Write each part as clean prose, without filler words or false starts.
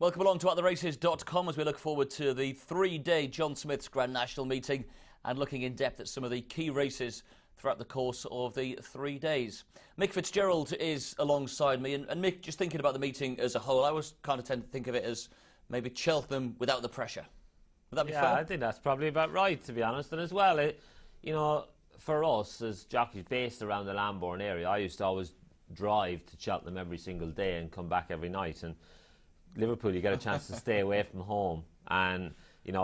Welcome along to AtTheRaces.com as we look forward to the three-day John Smith's Grand National meeting and looking in depth at some of the key races throughout the course of the 3 days. Mick Fitzgerald is alongside me, and Mick, just thinking about the meeting as a whole, I always kind of tend to think of it as maybe Cheltenham without the pressure. Would that be fair? Yeah, I think that's probably about right, to be honest. And as well, for us as jockeys based around the Lambourne area, I used to always drive to Cheltenham every single day and come back every night. And Liverpool, you get a chance to stay away from home and,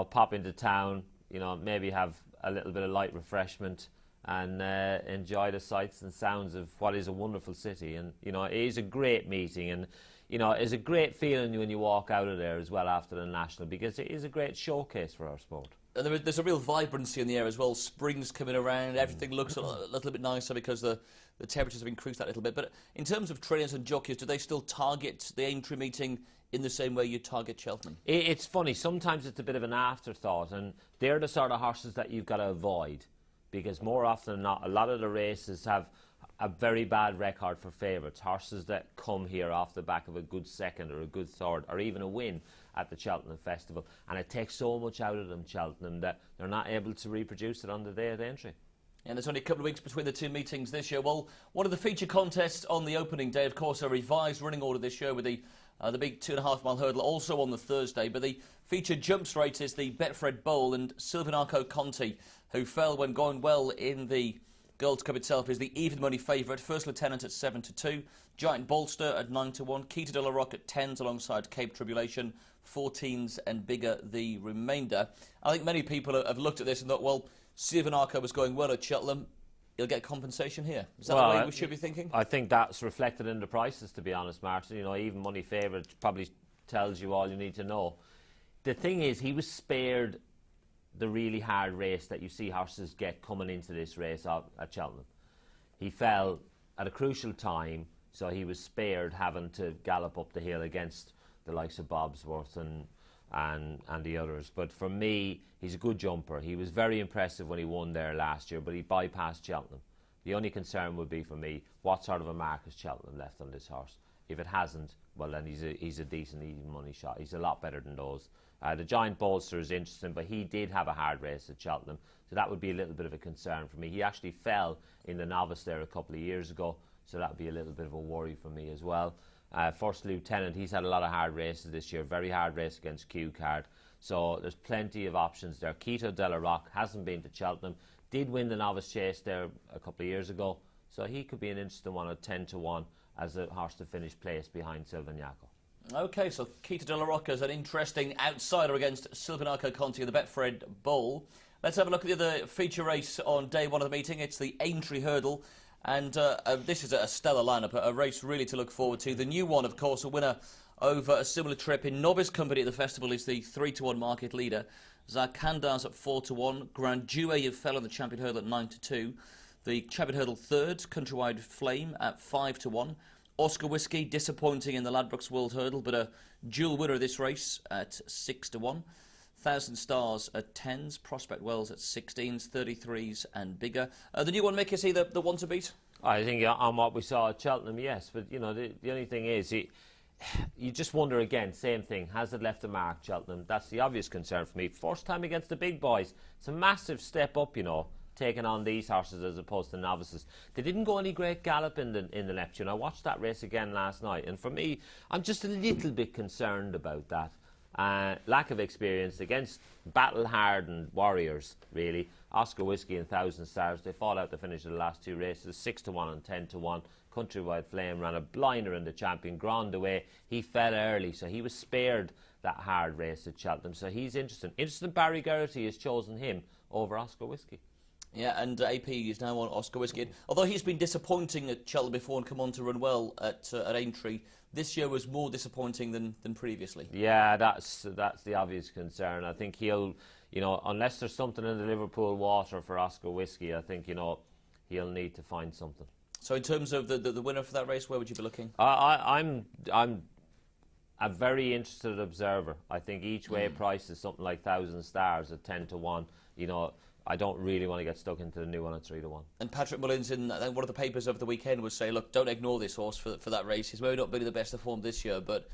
pop into town, maybe have a little bit of light refreshment and enjoy the sights and sounds of what is a wonderful city. And, it is a great meeting, and, it's a great feeling when you walk out of there as well after the National, because it is a great showcase for our sport. And there's a real vibrancy in the air as well. Spring's coming around, everything looks a little bit nicer because the temperatures have increased that little bit. But in terms of trainers and jockeys, do they still target the Aintree meeting in the same way you target Cheltenham? It's funny, sometimes it's a bit of an afterthought, and they're the sort of horses that you've got to avoid, because more often than not, a lot of the races have a very bad record for favourites, horses that come here off the back of a good second or a good third or even a win at the Cheltenham Festival, and it takes so much out of them, Cheltenham, that they're not able to reproduce it on the day of the entry. And there's only a couple of weeks between the two meetings this year. Well, one of the feature contests on the opening day, of course, a revised running order this year with the big 2.5 mile hurdle also on the Thursday. But the featured jumps race is the Betfred Bowl, and Silvinaco Conti, who fell when going well in the Girls' Cup itself, is the even money favourite. First Lieutenant at 7-2, Giant Bolster at 9-1, Quito de la Roque at 10s alongside Cape Tribulation, 14s and bigger the remainder. I think many people have looked at this and thought, well, Silvinaco was going well at Cheltenham, he'll get compensation here. Is that the way we should be thinking? I think that's reflected in the prices, to be honest, Martin. Even money favourite probably tells you all you need to know. The thing is, he was spared the really hard race that you see horses get coming into this race at Cheltenham. He fell at a crucial time, so he was spared having to gallop up the hill against the likes of Bobsworth and the others. But for me, he's a good jumper. He was very impressive when he won there last year, but he bypassed Cheltenham. The only concern would be for me, what sort of a mark has Cheltenham left on this horse? If it hasn't, well then he's a decent even money shot. He's a lot better than those. The Giant Bolster is interesting, but he did have a hard race at Cheltenham, so that would be a little bit of a concern for me. He actually fell in the novice there a couple of years ago, so that would be a little bit of a worry for me as well. First Lieutenant, he's had a lot of hard races this year, very hard race against Q Card, so there's plenty of options there. Quito de la Roque hasn't been to Cheltenham, did win the novice chase there a couple of years ago, so he could be an interesting one at 10-1 as a horse to finish place behind Silvinaco. OK, so Quito de la Roque is an interesting outsider against Silvinaco Conti in the Betfred Bowl. Let's have a look at the other feature race on day one of the meeting. It's the Aintree Hurdle. And this is a stellar lineup, a race really to look forward to. The new one, of course, a winner over a similar trip in novice company at the festival is the 3-1 market leader. Zarkandaz at 4-1. Grand Duet fell on the Champion Hurdle at 9-2. The Champion Hurdle third, Countrywide Flame at 5-1. Oscar Whiskey, disappointing in the Ladbrokes World Hurdle, but a dual winner of this race at 6-1. 1,000 Stars at 10s, Prospect Wells at 16s, 33s and bigger. The new one, Mick, is he the one to beat? I think on what we saw at Cheltenham, yes. But, the only thing is, you just wonder again, same thing, has it left a mark, Cheltenham? That's the obvious concern for me. First time against the big boys. It's a massive step up, taking on these horses as opposed to novices. They didn't go any great gallop in the Neptune. I watched that race again last night, and for me, I'm just a little bit concerned about that. Lack of experience against battle-hardened warriors, really. Oscar Whiskey and 1,000 Stars, they fall out to finish the last two races, 6-1 and 10-1. Countrywide Flame ran a blinder in the Champion. Grand Duet, he fell early, so he was spared that hard race at Cheltenham. So he's interesting. Interesting, Barry Geraghty has chosen him over Oscar Whiskey. Yeah, and AP is now on Oscar Whiskey. Although he's been disappointing at Cheltenham before and come on to run well at Aintree, this year was more disappointing than previously. Yeah, that's the obvious concern. I think he'll, unless there's something in the Liverpool water for Oscar Whiskey, I think, he'll need to find something. So in terms of the winner for that race, where would you be looking? I'm a very interested observer. I think each way price is something like 1,000 Stars at 10-1. I don't really want to get stuck into the new one at 3-1. And Patrick Mullins in one of the papers over the weekend was saying, look, don't ignore this horse for that race. He's maybe not been in the best of form this year, but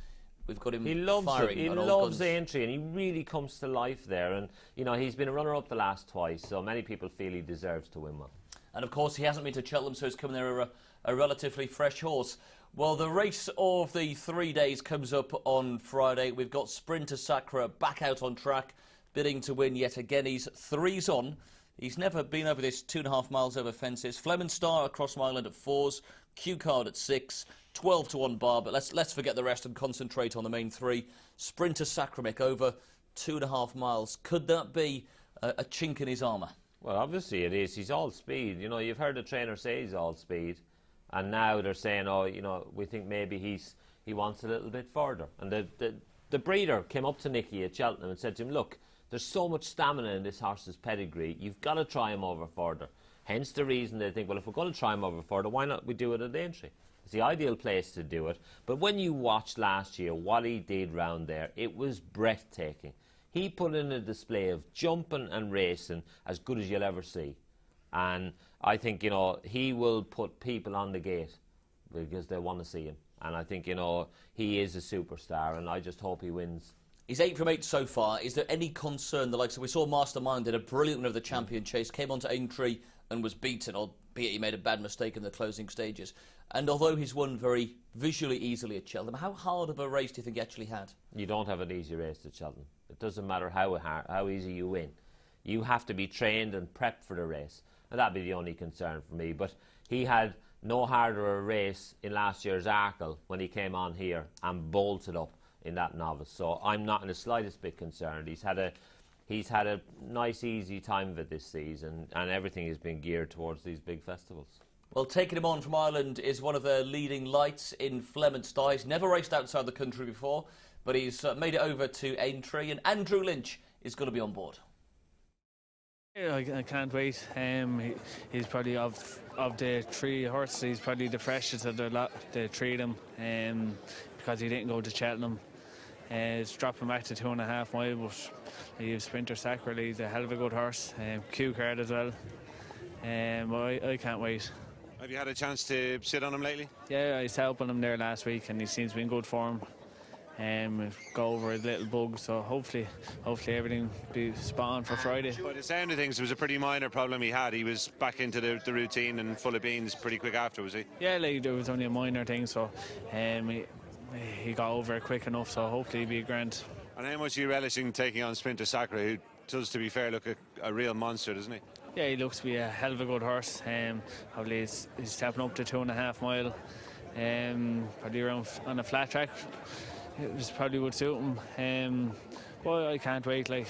we've got him He loves firing it. He on all loves guns. Aintree, and he really comes to life there. And you know, he's been a runner-up the last twice, so many people feel he deserves to win one. And of course, he hasn't been to Cheltenham, so he's coming there a relatively fresh horse. Well, the race of the 3 days comes up on Friday. We've got Sprinter Sacre back out on track, bidding to win yet again. He's 3s on. He's never been over this 2.5 miles over fences. Fleming Star across my island at 4s, Q Card at 6, 12 to 1 bar. But let's forget the rest and concentrate on the main 3. Sprinter Sacre, Mick, over 2.5 miles. Could that be a chink in his armour? Well, obviously it is. He's all speed. You know, you've heard the trainer say he's all speed. And now they're saying, oh, you know, we think maybe he wants a little bit further. And the breeder came up to Nicky at Cheltenham and said to him, look, there's so much stamina in this horse's pedigree, you've got to try him over further. Hence the reason they think, well, if we're going to try him over further, why not we do it at Aintree? It's the ideal place to do it. But when you watched last year what he did round there, it was breathtaking. He put in a display of jumping and racing as good as you'll ever see. And I think, you know, he will put people on the gate because they want to see him. And I think, you know, he is a superstar, and I just hope he wins. He's 8 from 8 so far. Is there any concern? The likes of, we saw Mastermind did a brilliant one of the Champion Chase, came onto Aintree and was beaten, albeit he made a bad mistake in the closing stages. And although he's won very visually easily at Cheltenham, how hard of a race do you think he actually had? You don't have an easy race at Cheltenham. It doesn't matter how easy you win. You have to be trained and prepped for the race. And that'd be the only concern for me. But he had no harder a race in last year's Arkle when he came on here and bolted up in that novice. So I'm not in the slightest bit concerned. He's had a nice, easy time of it this season, and everything has been geared towards these big festivals. Well, taking him on from Ireland is one of their leading lights in Fleming Star. He's never raced outside the country before, but he's made it over to Aintree, and Andrew Lynch is going to be on board. Yeah, I can't wait. He's probably of the 3 horses, he's probably the freshest of the lot, the 3 of them, because he didn't go to Cheltenham. It's dropping back to 2.5 miles, but he has Sprinter Sacre. He's a hell of a good horse. Q Card as well. I can't wait. Have you had a chance to sit on him lately? Yeah, I sat up on him there last week, and he seems to be in good form. Go over his little bug, so hopefully everything be spot on for Friday. By the sound of things, it was a pretty minor problem he had. He was back into the routine and full of beans pretty quick after, was he? Yeah, like, there was only a minor thing, so he got over it quick enough, so hopefully he'll be grand. And how much are you relishing taking on Sprinter Sacre, who does, to be fair, look a real monster, doesn't he? Yeah, he looks to be a hell of a good horse. Probably he's stepping up to 2.5 mile. Probably around on a flat track. It was probably would suit him. Well, I can't wait. Like,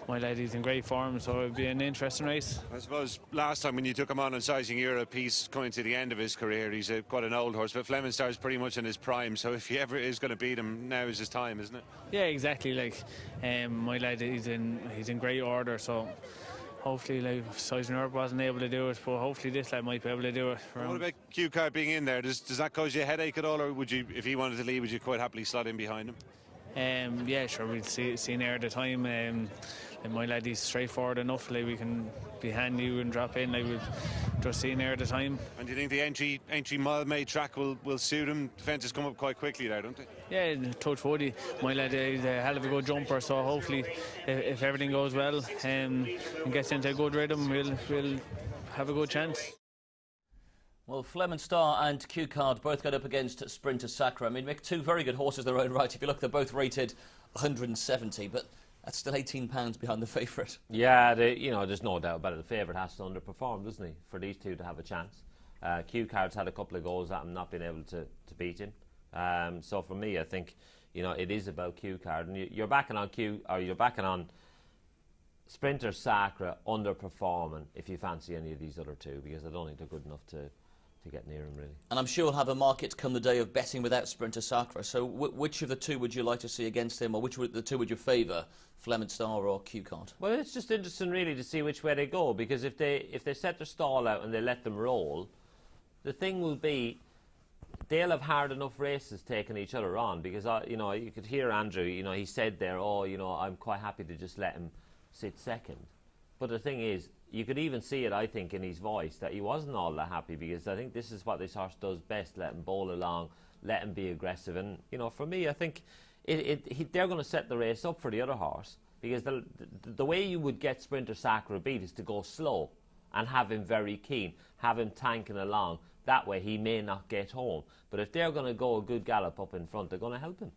my lad, he's in great form, so it'll be an interesting race. I suppose last time when you took him on Sizing Europe, he's coming to the end of his career. He's quite an old horse, but Fleming Star's pretty much in his prime. So if he ever is going to beat him, now is his time, isn't it? Yeah, exactly. Like, my lad, he's in great order. So hopefully, like, Sizing Europe wasn't able to do it, but hopefully this lad might be able to do it. What about Q Card being in there? Does that cause you a headache at all, or would you, if he wanted to leave, would you quite happily slot in behind him? Yeah, sure, we'll see near the time. And my lad, he's straightforward enough. Like, we can be handy and drop in. Like, we'll just see near the time. And do you think the Aintree mile-made track will suit him? The fences come up quite quickly there, don't they? Yeah, touch woody. My lad is a hell of a good jumper, so hopefully, if everything goes well and gets into a good rhythm, we'll have a good chance. Well, Fleming Star and Q Card both got up against Sprinter Sacre. I mean, Mick, 2 very good horses in their own right. If you look, they're both rated 170, but that's still £18 behind the favourite. Yeah, there's no doubt about it. The favourite has to underperform, doesn't he, for these 2 to have a chance. Q Card's had a couple of goals at him, not being able to beat him. So for me, I think, it is about Q Card, and you're backing on Sprinter Sacre underperforming if you fancy any of these other 2, because I don't think they're good enough to get near him, really. And I'm sure we'll have a market come the day of betting without Sprinter Sacre. So which of the 2 would you like to see against him, or which of the 2 would you favour, Fleming Star or Q Card? Well, it's just interesting, really, to see which way they go, because if they set their stall out and they let them roll, the thing will be they'll have hard enough races taking each other on, because you could hear Andrew. He said there, I'm quite happy to just let him sit second. But the thing is, you could even see it, I think, in his voice that he wasn't all that happy, because I think this is what this horse does best: let him bowl along, let him be aggressive. And, you know, for me, I think they're going to set the race up for the other horse, because the way you would get Sprinter Sacre beat is to go slow and have him very keen, have him tanking along. That way he may not get home. But if they're going to go a good gallop up in front, they're going to help him.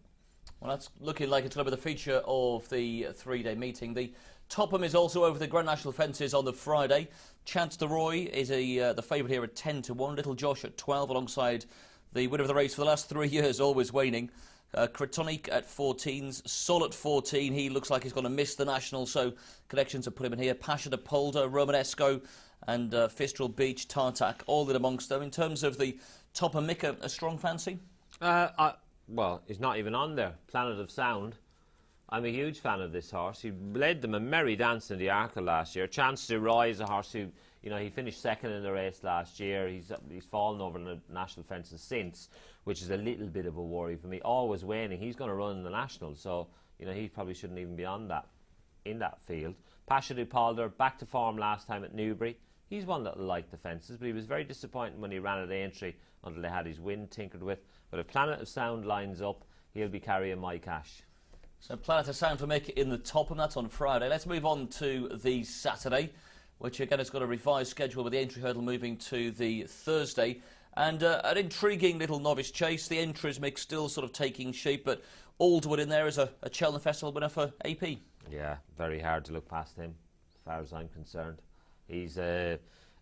Well, that's looking like it's going to be the feature of the three-day meeting. The Topham is also over the Grand National fences on the Friday. Chance de Roy is the favourite here at 10-1. Little Josh at 12, alongside the winner of the race for the last 3 years, always waning. Cretonic at 14s, Sol at 14. He looks like he's going to miss the National, so connections have put him in here. Pasha de Polder, Romanesco, and Fitzgerald Beach, Tartak, all in amongst them. In terms of the Topham, Mick, a strong fancy? Well, he's not even on there. Planet of Sound. I'm a huge fan of this horse. He led them a merry dance in the Arkle last year. Chance de Roy is a horse who, you know, he finished second in the race last year. He's fallen over the national fences since, which is a little bit of a worry for me. Always waning. He's going to run in the National, so, you know, he probably shouldn't even be on that, in that field. Pasha de Polder, back to form last time at Newbury. He's one that liked the fences, but he was very disappointing when he ran at Aintree until they had his wind tinkered with. But if Planet of Sound lines up, he'll be carrying my cash. So Planet of Sound for Mick in the Topham, that's on Friday. Let's move on to the Saturday, which again has got a revised schedule with the Aintree Hurdle moving to the Thursday. And an intriguing little novice chase. The entries, Mick, still sort of taking shape, but Alderwood in there is a Cheltenham Festival winner for AP. Yeah, very hard to look past him, as far as I'm concerned. He's a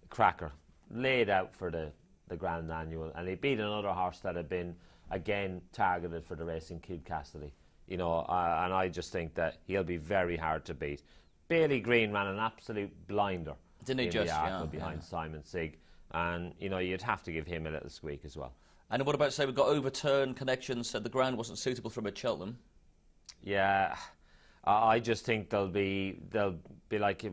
cracker, laid out for the Grand Annual, and he beat another horse that had been, again, targeted for the race in Kid Cassidy. You know, and I just think that he'll be very hard to beat. Bailey Green ran an absolute blinder. Didn't he just? Yeah, behind Simon Sigg. And, you know, you'd have to give him a little squeak as well. And what about, say, we've got Overturn Connections, said the ground wasn't suitable for him at Cheltenham. Yeah, I just think they'll be like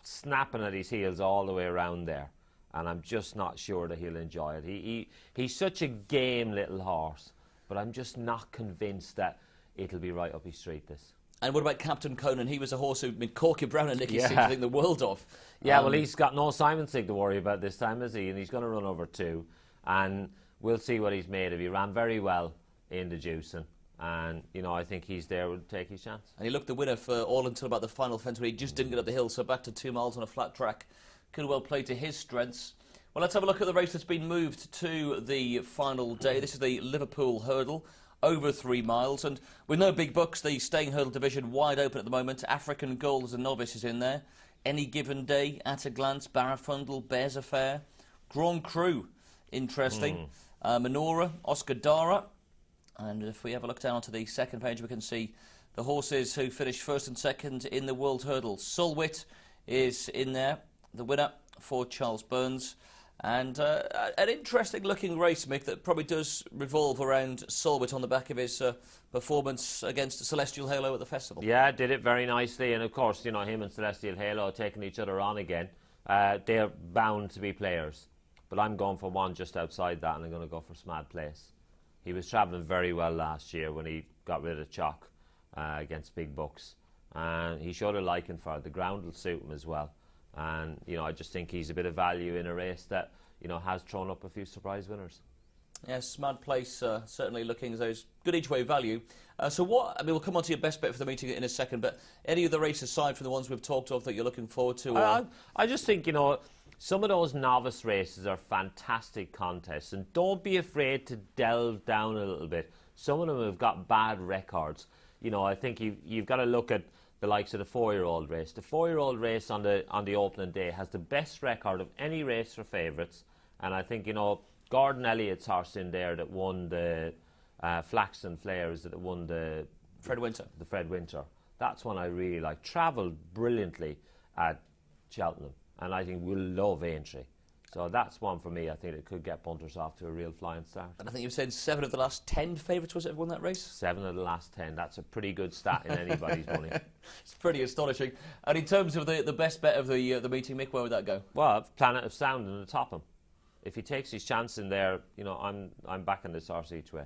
snapping at his heels all the way around there. And I'm just not sure that he'll enjoy it. He's such a game little horse, but I'm just not convinced that it'll be right up his street, this. And what about Captain Conan? He was a horse who'd been Corky Brown and Nicky seem to think the world of. Yeah, well, he's got no Simon Sigg to worry about this time, is he? And he's going to run over 2. And we'll see what he's made of. He ran very well in the juicing. And, you know, I think he's there to take his chance. And he looked the winner for all until about the final fence where he just didn't get up the hill. So back to 2 miles on a flat track. Could well play to his strengths. Well, let's have a look at the race that's been moved to the final day. This is the Liverpool Hurdle, over 3 miles. And with no big bucks, the staying hurdle division wide open at the moment. African Gold as a novice is in there. Any Given Day, At a Glance, Barafundle, Bears Affair. Grand Cru, interesting. Menorah, Oscar Dara. And if we have a look down onto the second page, we can see the horses who finished first and second in the World Hurdle. Solwit is in there, the winner for Charles Burns. And an interesting-looking race, Mick, that probably does revolve around Solwit on the back of his performance against Celestial Halo at the festival. Yeah, did it very nicely. And, of course, you know, him and Celestial Halo are taking each other on again. They're bound to be players. But I'm going for one just outside that, and I'm going to go for Smad Place. He was travelling very well last year when he got rid of Chalk against Big Bucks. And he showed a liking for it. The ground will suit him as well. And, you know, I just think he's a bit of value in a race that, you know, has thrown up a few surprise winners. Yes, Smad Place certainly looking as though it's good each way value. So what, I mean, we'll come on to your best bet for the meeting in a second, but any of the races aside from the ones we've talked of that you're looking forward to? I just think, you know, some of those novice races are fantastic contests, and don't be afraid to delve down a little bit. Some of them have got bad records. You know, I think you've got to look at the likes of the 4-year-old race. The 4-year-old race on the opening day has the best record of any race for favourites, and I think, you know, Gordon Elliott's horse in there that won the Flaxton Flares, that won the Fred Winter. The Fred Winter. That's one I really like. Travelled brilliantly at Cheltenham, and I think we'll love Aintree. So that's one for me. I think it could get punters off to a real flying start. And I think you said 7 of the last 10 favourites, was it, have won that race? 7 of the last 10. That's a pretty good stat in anybody's money. It's pretty astonishing. And in terms of the best bet of the meeting, Mick, where would that go? Well, Planet of Sound in the Topham. If he takes his chance in there, you know, I'm backing this horse each way.